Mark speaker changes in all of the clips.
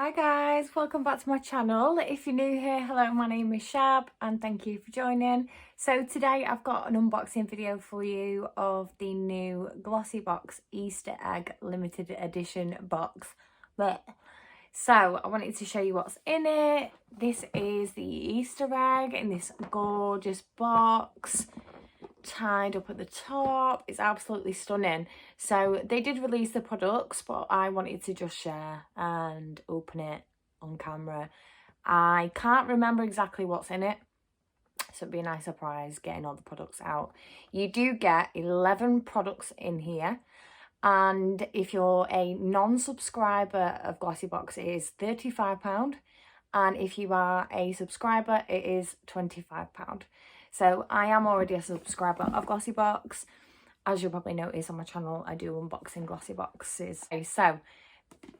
Speaker 1: Hi guys, welcome back to my channel. If you're new here, hello, my name is Shab and thank you for joining. So today I've got an unboxing video for you of the new GlossyBox Easter Egg limited edition box. So I wanted to show you what's in it. This is the Easter egg in this gorgeous box, tied up at the top. It's absolutely stunning. So they did release the products, but I wanted to just share and open it on camera. I can't remember exactly what's in it, so it'd be a nice surprise getting all the products out. You do get 11 products in here, and if you're a non-subscriber of GlossyBox, it is £35, and if you are a subscriber, it is £25. So I am already a subscriber of GlossyBox. As you'll probably notice on my channel, I do unboxing glossy boxes. So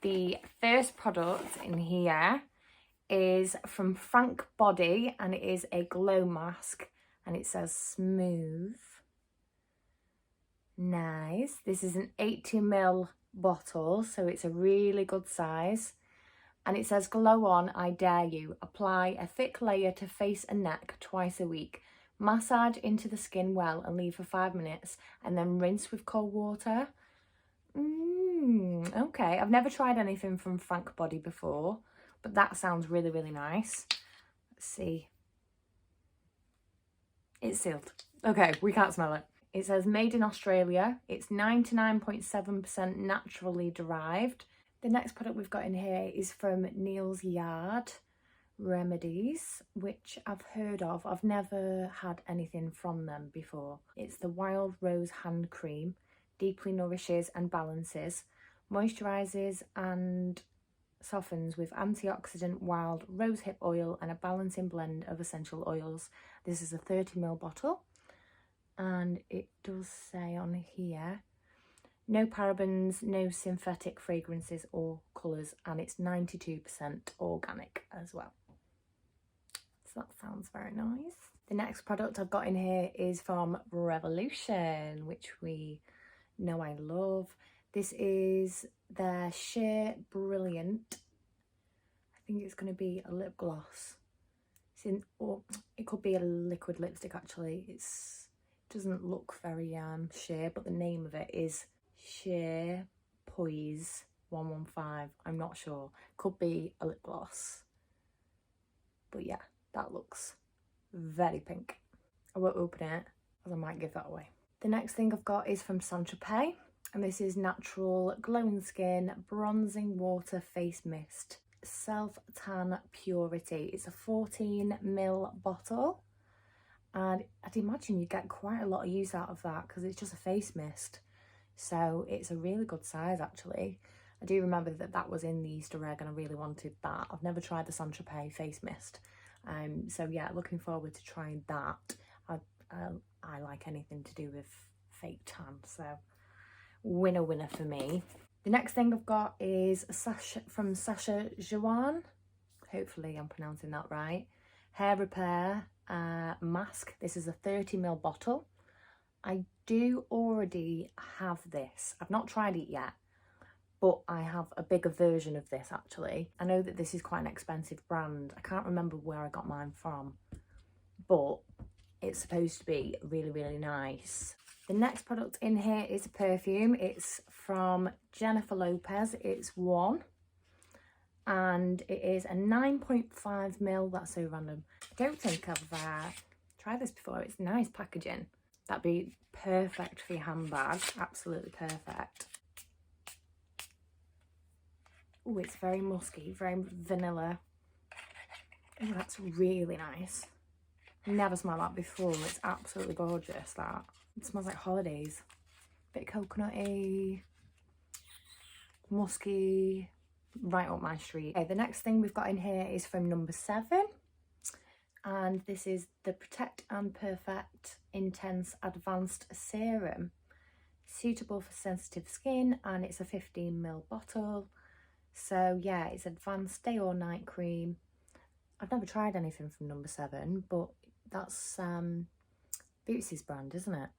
Speaker 1: the first product in here is from Frank Body, and it is a glow mask, and it says smooth. Nice. This is an 80ml bottle, so it's a really good size. And it says, glow on, I dare you. Apply a thick layer to face and neck twice a week. Massage into the skin well and leave for 5 minutes, and then rinse with cold water. Okay, I've never tried anything from Frank Body before, but that sounds really, really nice. Let's see. It's sealed. Okay, we can't smell it. It says made in Australia. It's 99.7% naturally derived. The next product we've got in here is from Neil's Yard Remedies, which I've heard of. I've never had anything from them before. It's the Wild Rose Hand Cream. Deeply nourishes and balances, moisturises and softens with antioxidant wild rosehip oil and a balancing blend of essential oils. This is a 30ml bottle, and it does say on here, no parabens, no synthetic fragrances or colours, and it's 92% organic as well. So that sounds very nice. The next product I've got in here is from Revolution, which we know I love. This is their Sheer Brilliant. I think it's going to be a lip gloss. It's in, or it could be a liquid lipstick actually. It doesn't look very sheer, but the name of it is Sheer Poise 115. I'm not sure. Could be a lip gloss. But yeah, that looks very pink. I won't open it, as I might give that away. The next thing I've got is from Saint-Tropez, and this is Natural Glowing Skin Bronzing Water Face Mist Self Tan Purity. It's a 14ml bottle, and I'd imagine you get quite a lot of use out of that because it's just a face mist. So it's a really good size actually. I do remember that that was in the Easter egg and I really wanted that. I've never tried the Saint-Tropez face mist. So yeah, looking forward to trying that. I like anything to do with fake tan, so winner for me. The next thing I've got is from Sacha Joanne. Hopefully I'm pronouncing that right. Hair repair mask. This is a 30ml bottle. I do already have this. I've not tried it yet, but I have a bigger version of this actually. I know that this is quite an expensive brand. I can't remember where I got mine from, but it's supposed to be really, really nice. The next product in here is a perfume. It's from Jennifer Lopez. It's one, and it is a 9.5ml. That's so random. I don't think I've tried this before. It's nice packaging. That'd be perfect for your handbag. Absolutely perfect. Oh, it's very musky, very vanilla. Oh, that's really nice. Never smelled that before. It's absolutely gorgeous, that. It smells like holidays. Bit coconutty, musky, right up my street. Okay, the next thing we've got in here is from number 7. And this is the Protect and Perfect Intense Advanced Serum. Suitable for sensitive skin, and it's a 15ml bottle. So yeah, it's advanced day or night cream. I've never tried anything from number 7, but that's Bootsy's brand, isn't it?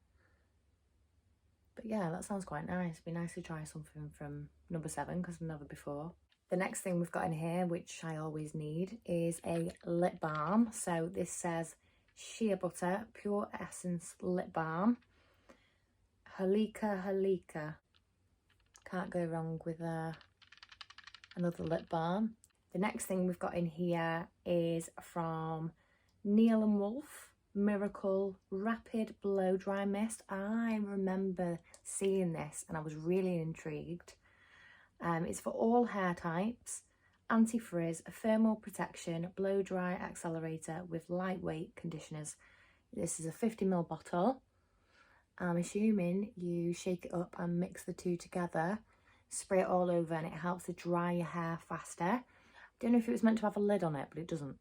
Speaker 1: But yeah, that sounds quite nice. It'd be nice to try something from number 7 because I've never before. The next thing we've got in here, which I always need, is a lip balm. So this says Shea Butter Pure Essence Lip Balm. Halika. Can't go wrong with another lip balm. The next thing we've got in here is from Neil & Wolf Miracle Rapid Blow Dry Mist. I remember seeing this and I was really intrigued. It's for all hair types, anti-frizz, thermal protection, blow dry accelerator with lightweight conditioners. This is a 50ml bottle. I'm assuming you shake it up and mix the two together, spray it all over, and it helps to dry your hair faster. Don't know if it was meant to have a lid on it, but it doesn't.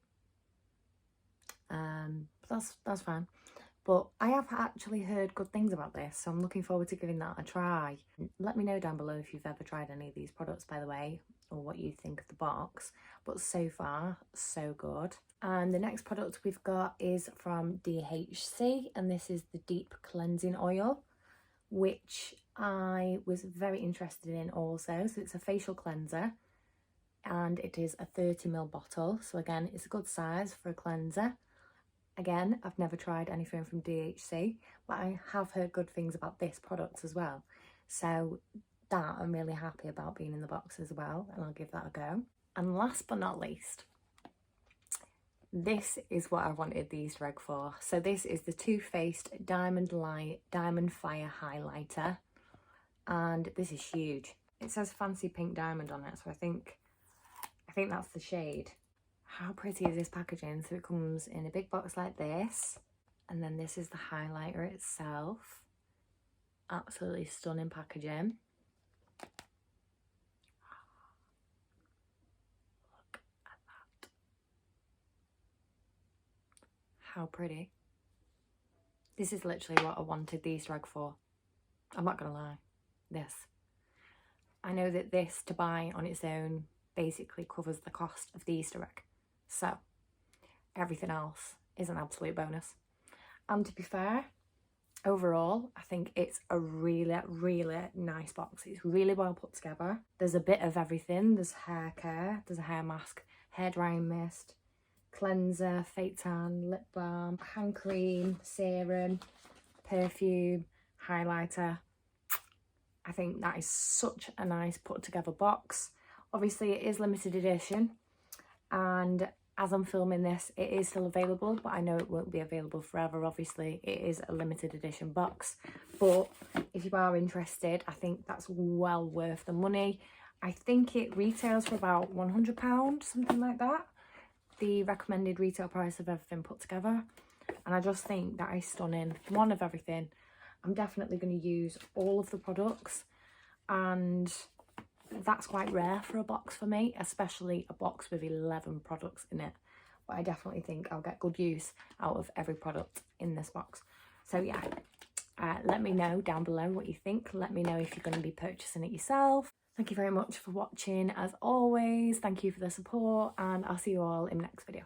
Speaker 1: That's fine. But I have actually heard good things about this, so I'm looking forward to giving that a try. Let me know down below if you've ever tried any of these products, by the way, or what you think of the box. But so far, so good. And the next product we've got is from DHC, and this is the Deep Cleansing Oil, which I was very interested in also. So it's a facial cleanser, and it is a 30ml bottle. So again, it's a good size for a cleanser. Again, I've never tried anything from DHC, but I have heard good things about this product as well. So that I'm really happy about being in the box as well, and I'll give that a go. And last but not least, this is what I wanted the Easter egg for. So this is the Too Faced Diamond Light Diamond Fire Highlighter, and this is huge. It says Fancy Pink Diamond on it, so I think that's the shade. How pretty is this packaging? So it comes in a big box like this, and then this is the highlighter itself. Absolutely stunning packaging. Look at that. How pretty. This is literally what I wanted the Easter egg for. I'm not gonna lie. This. I know that this to buy on its own basically covers the cost of the Easter egg. So everything else is an absolute bonus. And to be fair, overall, I think it's a really, really nice box. It's really well put together. There's a bit of everything. There's hair care, there's a hair mask, hair drying mist, cleanser, fake tan, lip balm, hand cream, serum, perfume, highlighter. I think that is such a nice put together box. Obviously it is limited edition, and as I'm filming this, it is still available, but I know it won't be available forever. Obviously, it is a limited edition box. But if you are interested, I think that's well worth the money. I think it retails for about £100, something like that. The recommended retail price of everything put together. And I just think that is stunning. One of everything. I'm definitely going to use all of the products. And that's quite rare for a box for me, especially a box with 11 products in it. But I definitely think I'll get good use out of every product in this box. So yeah, let me know down below what you think. Let me know if you're going to be purchasing it yourself. Thank you very much for watching as always. Thank you for the support, and I'll see you all in the next video.